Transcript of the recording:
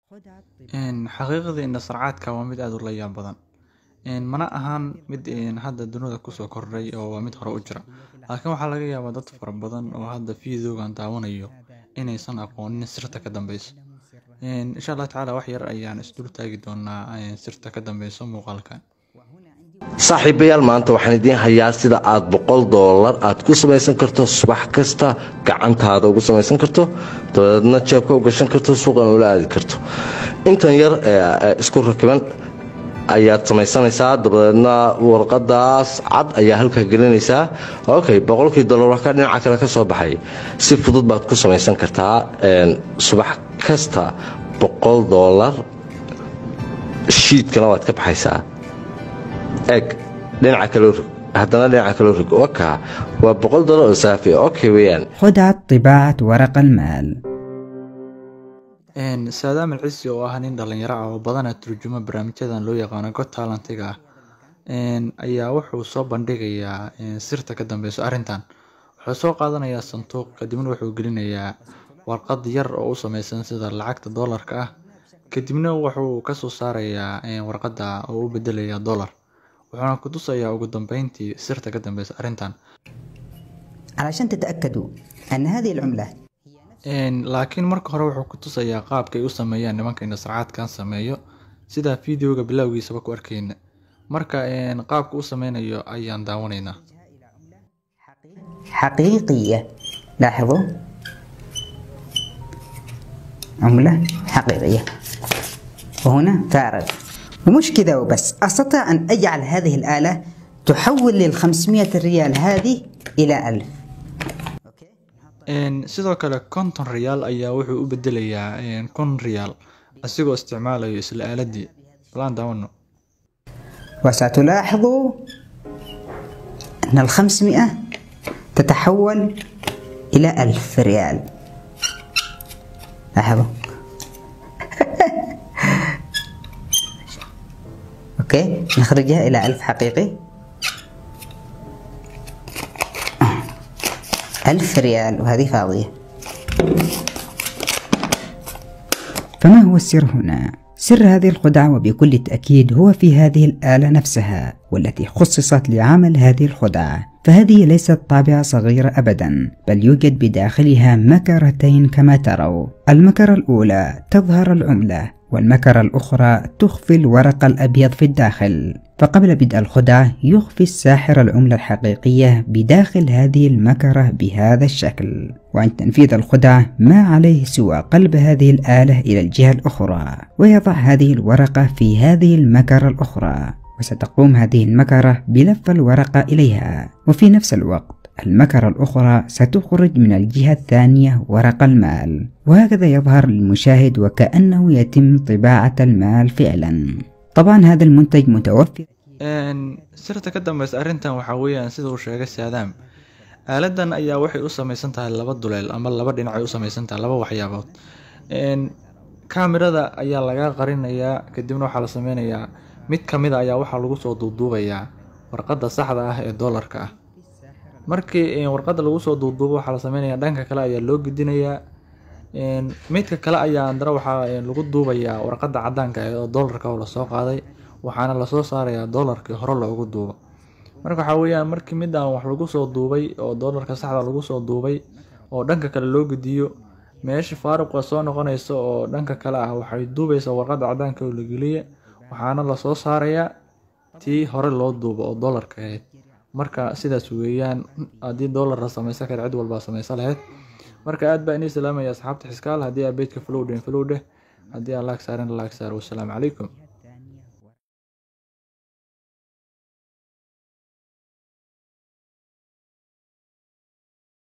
xaqiiqdii in sarcaadka waa mid aad u la yaab badan mana ahan mid hadda dunida kusoo kordhay oo waa mid hore u jira laakiin waxaa laga yaabaa dad fara badan oo hadda fiidoogan daawanayo inaysan aqoonin sirta ka dambeysa insha Allah tacaala wax yar ayaan isdul taagi doonaa sirta ka dambeysa muuqaalkan saaxiibayaal maanta waxaan idiin hayaa sida aad $100 aad ku samaysan karto subax kasta gacantaada ugu samaysan karto dabeedna jeebka u gashan karto suuqana ula aadi karto intan yar isku rakiban ayaad samaysanaysaa dabeedna warqadaas cad ayaa halka gelinaysaa okay $100 wax ka dhinaca kale ka soo baxay si fudud baad ku samaysan kartaa subax kasta $100 sheetkana waad ka baxaysaa eg dhinaca kale haddana dhinaca kale rig وكا و$100 صافي اوكي ويان خدعة طباعة ورق المال saadaam alcisi oo ah nin dhalinyaro ah oo badanaa turjuma barnaamijyadan loo yaqaano Got Talent-ga ayaa wuxuu soo bandhigayaa sirta ka dambeysa arrintan wuxuu soo qaadanayaa sanduuq kadibna wuxuu gelinayaa warqad yar oo u samaysan sida lacagta dollarka ah kadibna wuxuu ka soo saarayaa warqadda oo u bedelayaa dollar وحنا كدوسا يا ugu dambeyntii sirta ka dambeysa arrintan علشان تتأكدوا أن هذه العملة laakiin marka hore wuxuu ku tusayaa qaabka ay u sameeyaan nimanka in sarcaadkan sameeyo sida fiidiyoga bilowgiisaba ku arkeyna marka qaabka u sameynayo ayaan daawanaynaa حقيقية لاحظوا عملة حقيقية وهنا فارغ ومش كذا وبس أستطيع أن أجعل هذه الآلة تحول لل500 ريال هذه إلى 1000 sidoo kale 50 ريال ayaa wuxuu u bedelayaa 1 ريال asigoo isticmaalayo isla aaladii plan daawano وستلاحظوا أن ال500 تتحول إلى 1000 ريال لاحظوا اوكي نخرجها الى 1000 حقيقي 1000 ريال وهذه فاضية فما هو السر هنا؟ سر هذه الخدعة وبكل تأكيد هو في هذه الآلة نفسها والتي خصصت لعمل هذه الخدعة فهذه ليست طابعة صغيرة أبدا بل يوجد بداخلها مكرتين كما تروا المكرة الأولى تظهر العملة والمكرة الأخرى تخفي الورق الأبيض في الداخل فقبل بدء الخدعة يخفي الساحر العملة الحقيقية بداخل هذه المكرة بهذا الشكل وعند تنفيذ الخدعة ما عليه سوى قلب هذه الآلة إلى الجهة الأخرى ويضع هذه الورقة في هذه المكرة الأخرى وستقوم هذه المكرة بلف الورقة إليها وفي نفس الوقت المكرة الأخرى ستخرج من الجهة الثانية ورق المال وهكذا يظهر للمشاهد وكأنه يتم طباعة المال فعلا طبعا هذا المنتج متوفر sirta ka dambeysa arrintan waxa weeyaan sida uu sheegay saadaam aaladan ayaa waxay u samaysan tahay laba duleel ama laba dhinac ay u samaysan tahay laba waxyaabood kaamirada ayaa laga qarinayaa kadibna waxa la sameynayaa mid kamid ah ayaa waxa lagu soo duuduubayaa warqadda saxda ah ee dollarka ah markii warqadda lagu soo duuduubo waxa la sameynayaa dhanka kale ayaa loo gudinayaa midka kale ayaa andara waxa lagu duubayaa warqadda cadaanka ah oo dollarka oo la soo qaaday waxaana la soo saarayaa dollarkii hore loogu duubo marka waxa weeyaan markii midaan wax lagu soo duubay oo dollarka saxda lagu soo duubay oo dhanka kale loo gudiyo meesha faaruqa soo noqonayso oo dhanka kale ah waxay duubaysaa warqadda cadaanka oo la geliyo waxaana la soo saarayaa tii hore loo duubo oo dollarka ahayd marka sidaas weeyaan hadii dollar la sameeyay ka cid walba sameeyay lahayd marka aad baa inay salaamaya asxaabta xiskaal hadii aad beedka follow dheh hadii Allah ka saaran Allah ka saaro wassalaamu calaykum